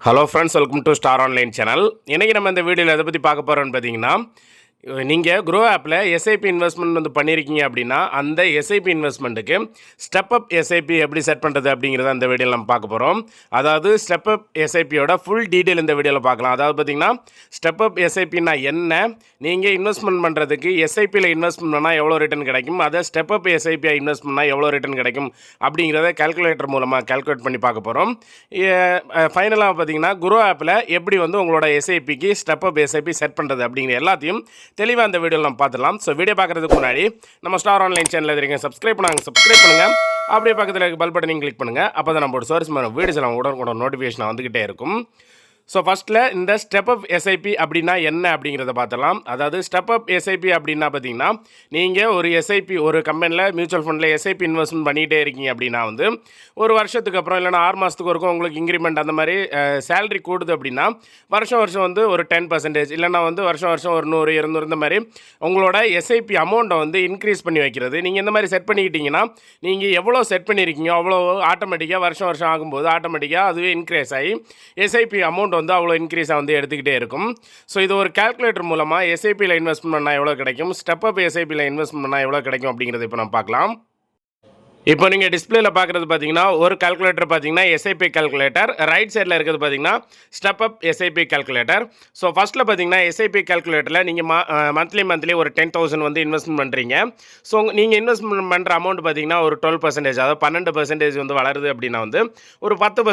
Hello friends, welcome to star online channel. இன்றைக்கி நம்ம இந்த வீடியோவில் எதை பற்றி பார்க்க போகிறோன்னு பார்த்தீங்கன்னா, நீங்கள் க்ரோ ஆப்பில் எஸ்ஐபி இன்வெஸ்ட்மெண்ட் வந்து பண்ணியிருக்கீங்க அப்படின்னா, அந்த எஸ்ஐபி இன்வெஸ்ட்மெண்ட்டுக்கு ஸ்டெப் அப் எஸ்ஐபி எப்படி செட் பண்ணுறது அப்படிங்கிறத அந்த வீடியோவில் நம்ம பார்க்க போகிறோம். அதாவது ஸ்டெப் அப் எஸ்ஐபியோட ஃபுல் டீட்டெயில் இந்த வீடியோவில் பார்க்கலாம். அதாவது பார்த்திங்கன்னா, ஸ்டெப் அப் எஸ்ஐபின்னா என்ன, நீங்கள் இன்வெஸ்ட்மெண்ட் பண்ணுறதுக்கு எஸ்ஐபியில் இன்வெஸ்ட்மெண்ட் பண்ணால் எவ்வளோ ரிட்டர்ன் கிடைக்கும், அதை ஸ்டெப் அப் எஸ்ஐபியை இன்வெஸ்ட் பண்ணால் எவ்வளோ ரிட்டர்ன் கிடைக்கும் அப்படிங்கிறத கால்குலேட்டர் மூலமாக கால்குலேட் பண்ணி பார்க்க போகிறோம். ஃபைனலாக பார்த்திங்கன்னா, க்ரோ ஆப்பில் எப்படி வந்து உங்களோட எஸ்ஐபிக்கு ஸ்டெப் அப் எஸ்ஐபி செட் பண்ணுறது அப்படிங்கிற எல்லாத்தையும் தெளிவாக அந்த வீடியோவில் நம்ம பார்த்துடலாம். ஸோ வீடியோ பார்க்குறதுக்கு முன்னாடி நம்ம ஸ்டார் ஆன்லைன் சேனலில் இருக்கீங்க, சப்ஸ்கிரைப் பண்ணுங்கள். அப்படியே பக்கத்தில் இருக்க பெல் பட்டனையும் கிளிக் பண்ணுங்கள். அப்போ தான் நம்மளோட சோர்ஸ் வீடியோஸ் எல்லாம் உடனுக்குடன் நோட்டிஃபிகேஷன் வந்துக்கிட்டே இருக்கும். ஸோ ஃபஸ்ட்டில் இந்த ஸ்டெப் அப் எஸ்ஐபி அப்படின்னா என்ன அப்படிங்கிறத பார்த்துலாம். அதாவது ஸ்டெப் அப் எஸ்ஐபி அப்படின்னா பார்த்தீங்கன்னா, நீங்கள் ஒரு எஸ்ஐபி ஒரு கம்பெனியில் மியூச்சுவல் ஃபண்டில் எஸ்ஐபி இன்வெஸ்ட்மெண்ட் பண்ணிகிட்டே இருக்கீங்க அப்படின்னா வந்து ஒரு வருஷத்துக்கு அப்புறம் இல்லைனா 6 மாதத்துக்கு வரைக்கும் உங்களுக்கு இன்க்ரிமெண்ட் அந்த மாதிரி சேலரி கூடுது அப்படின்னா வருஷம் வந்து ஒரு 10% இல்லைனா வந்து வருஷம் ஒரு 100, 200 இந்த மாதிரி உங்களோட எஸ்ஐபி அமௌண்ட்டை வந்து இன்க்ரீஸ் பண்ணி வைக்கிறது. நீங்கள் இந்த மாதிரி செட் பண்ணிக்கிட்டீங்கன்னா நீங்கள் எவ்வளோ செட் பண்ணியிருக்கீங்க அவ்வளோ ஆட்டோமேட்டிக்காக வருஷம் ஆகும்போது ஆட்டோமேட்டிக்காக அதுவே இன்க்ரீஸ் ஆகி எஸ்ஐபி அமௌண்ட் வந்து அவ்வளோ இன்க்ரீஸாக வந்து எடுத்துக்கிட்டே இருக்கும். ஸோ இது ஒரு கால்குலேட்டர் மூலமாக எஸ்ஐபியில் இன்வெஸ்ட்மெண்ட் பண்ணால் எவ்வளோ கிடைக்கும், ஸ்டெப் அப் எஸ்ஐபியில் இன்வெஸ்ட்மெண்ட் பண்ணால் எவ்வளோ கிடைக்கும் அப்படிங்கிறத இப்போ நம்ம பார்க்கலாம். இப்போ நீங்கள் டிஸ்பிளேல பார்க்குறது பார்த்தீங்கன்னா ஒரு கால்குலேட்டர் பார்த்தீங்கன்னா எஸ்ஐபி கால்குலேட்டர், ரைட் சைடில் இருக்கிறது பார்த்தீங்கன்னா step up SIP calculator. So ஃபஸ்ட்டில் பார்த்தீங்கன்னா எஸ்ஐபி கால்குலேட்டரில் நீங்கள் மந்த்லி ஒரு 10,000 வந்து இன்வெஸ்ட்மெண்ட் பண்ணுறீங்க. ஸோ நீங்கள் இன்வெஸ்ட்மெண்ட் பண்ணுற அமௌண்ட் பார்த்தீங்கன்னா ஒரு 12%, அதாவது 12% வந்து வளருது அப்படின்னா வந்து ஒரு 10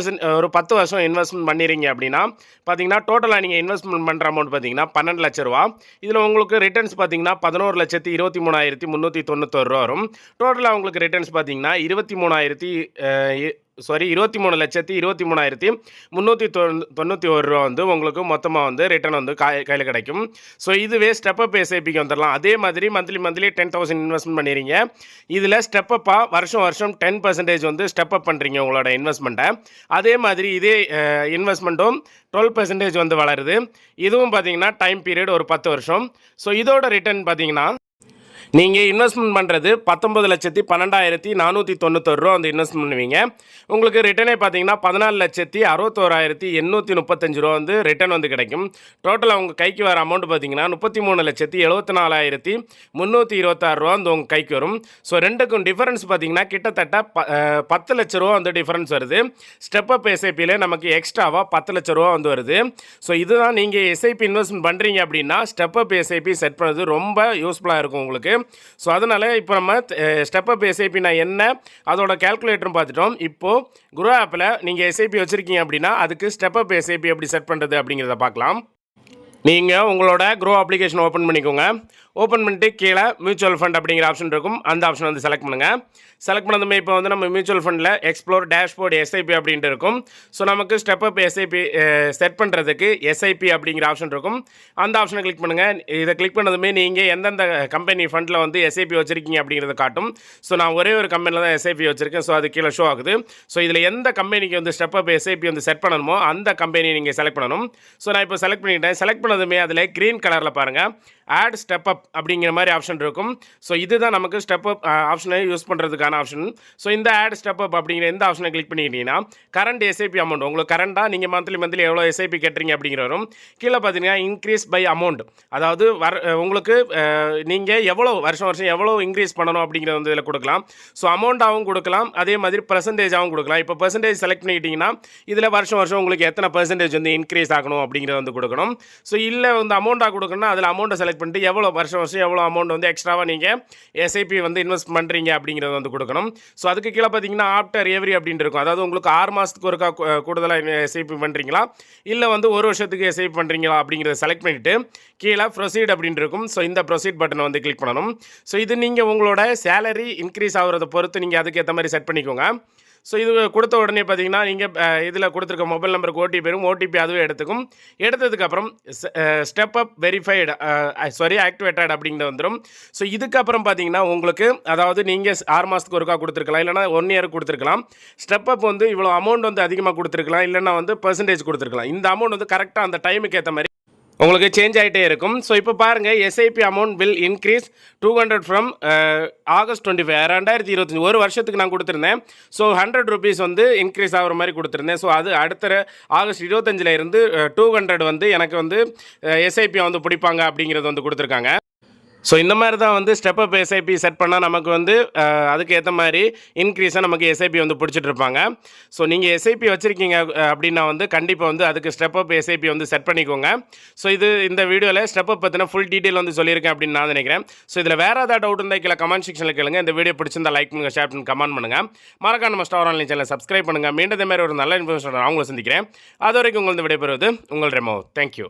வருஷம் இன்வெஸ்ட்மெண்ட் பண்ணிடுறீங்க அப்படின்னா பார்த்தீங்கன்னா டோட்டலாக நீங்கள் இன்வெஸ்ட்மெண்ட் பண்ணுற அமௌண்ட் பார்த்தீங்கன்னா 12 லட்ச ரூபா. இதில் உங்களுக்கு ரிட்டர்ன்ஸ் பார்த்தீங்கன்னா 11,23,391 ரூபா வரும். டோட்டலாக உங்களுக்கு ரிட்டர்ன்ஸ் பார்த்தீங்கன்னா 23,23,391 ரூபா வந்து உங்களுக்கு மொத்தமாக வந்து ரிட்டர்ன் வந்து கையில் கிடைக்கும். ஸோ இதுவே ஸ்டெப் அப் எஸ்ஐபிக்கு வந்துடலாம். அதே மாதிரி மந்த்லி 10,000 இன்வெஸ்ட்மெண்ட் பண்ணிடுறீங்க. இதில் ஸ்டெப் அப்பாக வருஷம் 10% வந்து ஸ்டெப் அப் பண்ணுறீங்க உங்களோட இன்வெஸ்ட்மெண்ட்டை. அதே மாதிரி இதே இன்வெஸ்ட்மெண்ட்டும் 12% வந்து வளருது. இதுவும் பார்த்தீங்கன்னா டைம் பீரியட் ஒரு 10 வருஷம். ஸோ இதோட ரிட்டர்ன் பார்த்தீங்கன்னா நீங்கள் இன்வெஸ்ட்மெண்ட் பண்ணுறது 19,12,491 ரூபா வந்து இன்வெஸ்ட்மெண்ட் பண்ணுவீங்க. உங்களுக்கு ரிட்டர்னே பார்த்தீங்கன்னா 14,61,835 ரூபா வந்து ரிட்டர்ன் வந்து கிடைக்கும். டோட்டலாக உங்கள் கைக்கு வர அமௌண்ட் பார்த்தீங்கன்னா 33,74,326 ரூபா வந்து உங்கள் கைக்கு வரும். ஸோ ரெண்டுக்கும் டிஃபரன்ஸ் பார்த்தீங்கன்னா கிட்டத்தட்ட 10 லட்ச ரூபா வந்து டிஃபரன்ஸ் வருது. ஸ்டெப் அப் எஸ்ஐபியில் நமக்கு எக்ஸ்ட்ராவாக 10 லட்ச ரூபா வந்து வருது. ஸோ இதுதான் நீங்கள் எஸ்ஐபி இன்வெஸ்ட்மெண்ட் பண்ணுறீங்க அப்படின்னா ஸ்டெப் அப் எஸ்ஐபி செட் பண்ணுறது ரொம்ப யூஸ்ஃபுல்லாக இருக்கும் உங்களுக்கு. ஸோ அதனால் இப்போ நம்ம ஸ்டெப் அப் எஸ்ஐபினா என்ன, அதோட கேல்குலேட்டரும் பார்த்துட்டோம். இப்போது க்ரோ ஆப்பில் நீங்கள் எஸ்ஐபி வச்சுருக்கீங்க அப்படின்னா அதுக்கு ஸ்டெப் அப் எஸ்ஐபி எப்படி செட் பண்ணுறது அப்படிங்கிறத பார்க்கலாம். நீங்கள் உங்களோட க்ரோ அப்ளிகேஷன் ஓப்பன் பண்ணிக்கோங்க. ஓப்பன் பண்ணிட்டு கீழே மியூச்சுவல் ஃபண்ட் அப்படிங்கிற ஆப்ஷன் இருக்கும். அந்த ஆப்ஷன் வந்து செலக்ட் பண்ணுங்கள். செலக்ட் பண்ணதுமே இப்போ வந்து நம்ம மியூச்சுவல் ஃபண்டில் எக்ஸ்ப்ளோர் டேஷ்போர்ட் எஸ்ஐபி அப்படின்ட்டு இருக்கும். ஸோ நமக்கு ஸ்டெப் அப் எஸ்ஐபி செட் பண்ணுறதுக்கு எஸ்ஐபி அப்படிங்கிற ஆப்ஷன் இருக்கும். அந்த ஆப்ஷனை கிளிக் பண்ணுங்கள். இதை கிளிக் பண்ணதுமே நீங்கள் எந்தெந்த கம்பெனி ஃபண்டில் வந்து எஸ்ஐபி வச்சுருக்கீங்க அப்படிங்கிறத காட்டும். ஸோ நான் ஒரே ஒரு கம்பெனியில் தான் எஸ்ஐபி வச்சுருக்கேன். ஸோ அது கீழே ஷோ ஆகுது. ஸோ இதில் எந்த கம்பெனிக்கு வந்து ஸ்டெப் அப் எஸ்ஐபி வந்து செட் பண்ணணுமோ அந்த கம்பெனியை நீங்கள் செலக்ட் பண்ணணும். ஸோ நான் இப்போ செலக்ட் பண்ணிட்டேன். செலக்ட் பண்ணதுமே அதில் க்ரீன் கலரில் பாருங்கள் ஆட் ஸ்டெப் அப் அப்படிங்கிற மாதிரி ஆப்ஷன் இருக்கும். ஸோ இதுதான் நமக்கு ஸ்டெப் அப் ஆப்ஷனை யூஸ் பண்ணுறதுக்கான ஆப்ஷன். ஸோ இந்த ஆட் ஸ்டெப் அப் அப்படிங்கிற இந்த ஆப்ஷனை கிளிக் பண்ணிக்கிட்டீங்கன்னா கரண்ட் எஸ்ஐபி அமௌண்ட் உங்களுக்கு கரண்டாக நீங்கள் மந்த்லி எவ்வளோ எஸ்ஐபி கேட்டுறீங்க அப்படிங்கிற வரும். கீழே பார்த்தீங்கன்னா இன்க்ரீஸ் பை அமௌண்ட், அதாவது உங்களுக்கு நீங்கள் எவ்வளோ வருஷம் எவ்வளோ இன்க்ரீஸ் பண்ணணும் அப்படிங்கிறத வந்து இதில் கொடுக்கலாம். ஸோ அமௌண்ட்டாகவும் கொடுக்கலாம், அதே மாதிரி பர்சன்டேஜாகவும் கொடுக்கலாம். இப்போ பர்சன்டேஜ் செலக்ட் பண்ணிக்கிட்டிங்கன்னா இதில் வருஷம் உங்களுக்கு எத்தனை பர்சன்டேஜ் வந்து இன்க்ரீஸ் ஆகணும் அப்படிங்கிறத வந்து கொடுக்கணும். ஸோ இல்லை வந்து அமௌண்ட்டாக கொடுக்கணும்னா அதில் அமௌண்ட்டை செலக்ட் பண்ணிட்டு எவ்வளோ வருஷம் எவ்வளோ அமௌண்ட் வந்து எக்ஸ்ட்ராவாக நீங்கள் எஸ்ஐபி வந்து இன்வெஸ்ட் பண்ணுறீங்க அப்படிங்கிறத வந்து கொடுக்கணும். ஸோ அதுக்கு கீழே பார்த்தீங்கன்னா ஆஃப்டர் எவ்ரி அப்படின்னு இருக்கும். அதாவது உங்களுக்கு 6 மாதத்துக்கு ஒருக்கா கூடுதலாக எஸ்ஐபி பண்ணுறீங்களா இல்லை வந்து ஒரு வருஷத்துக்கு எஸ்ஐபி பண்ணுறீங்களா அப்படிங்கிறத செலக்ட் பண்ணிவிட்டு கீழே ப்ரொசீட் அப்படின்னு இருக்கும். ஸோ இந்த ப்ரொசீட் பட்டனை வந்து கிளிக் பண்ணணும். ஸோ இது நீங்கள் உங்களோட சேலரி இன்க்ரீஸ் ஆகிறத பொறுத்து நீங்கள் அதுக்கேற்ற மாதிரி செட் பண்ணிக்கோங்க. ஸோ இது கொடுத்த உடனே பார்த்தீங்கன்னா நீங்கள் இதில் கொடுத்துருக்க மொபைல் நம்பருக்கு ஓடிபி வரும். ஓடிபி அதுவே எடுத்துக்கும். எடுத்ததுக்கப்புறம் ஸ்டெப் அப் வெரிஃபைடு ஆக்டிவேட்டட் அப்படிங்கிறது வந்துடும். ஸோ இதுக்கப்புறம் பார்த்தீங்கன்னா உங்களுக்கு அதாவது நீங்கள் 6 மாதத்துக்கு ஒருக்கா கொடுத்துருக்கலாம், இல்லைனா 1 இயருக்கு கொடுத்துருக்கலாம். ஸ்டெப் அப் வந்து இவ்வளோ அமௌண்ட் வந்து அதிகமாக கொடுத்துருக்கலாம், இல்லைனா வந்து பர்சன்டேஜ் கொடுத்துருக்கலாம். இந்த அமௌண்ட் வந்து கரெக்டாக அந்த டைமுக்கு ஏற்ற மாதிரி உங்களுக்கு சேஞ்ச் ஆகிட்டே இருக்கும். ஸோ இப்போ பாருங்கள், SIP amount will increase 200 from August 25 2025 ஒரு வருஷத்துக்கு நான் கொடுத்துருந்தேன். ஸோ 100 ருபீஸ் வந்து இன்க்ரீஸ் ஆகிற மாதிரி கொடுத்துருந்தேன். ஸோ அது அடுத்த ஆகஸ்ட் 25 இருந்து 200 வந்து எனக்கு வந்து எஸ்ஐபி வந்து பிடிப்பாங்க அப்படிங்கிறது வந்து கொடுத்துருக்காங்க. ஸோ இந்த மாதிரி தான் வந்து ஸ்டெப் அப் எஸ்ஐபி செட் பண்ணால் நமக்கு வந்து அதுக்கு ஏற்ற மாதிரி இன்க்ரீஸாக நமக்கு எஸ்ஐபி வந்து பிடிச்சிட்டு இருப்பாங்க. ஸோ நீங்கள் எஸ்ஐபி வச்சுருக்கீங்க அப்படின்னா வந்து கண்டிப்பாக வந்து அதுக்கு ஸ்டெப் அப் எஸ்ஐபி வந்து செட் பண்ணிக்கோங்க. ஸோ இந்த வீடியோவில் ஸ்டெப் அப் பற்றின ஃபுல் டீட்டெயில் வந்து சொல்லியிருக்கேன் அப்படின்னு நான் நினைக்கிறேன். ஸோ இதில் வேறு ஏதாவது டவுட் இருந்தால் கீழே கமெண்ட் செக்ஷனில் கேளுங்க. இந்த வீடியோ பிடிச்சிருந்தா லைக் பண்ணுங்கள், ஷேர் பண்ணுங்கள், கமெண்ட் பண்ணுங்கள். மறக்காம நம்ம ஸ்டார் ஆன்லைன் சேனலை சப்ஸ்கிரைப் பண்ணுங்கள். மீண்டும் இந்த மாதிரி ஒரு நல்ல இன்ஃபர்மேஷன் அவங்கள சந்திக்கிறேன். அது வரைக்கும் உங்களுக்கு விடைபெறுவது உங்கள் ரெமோ. தேங்க்யூ.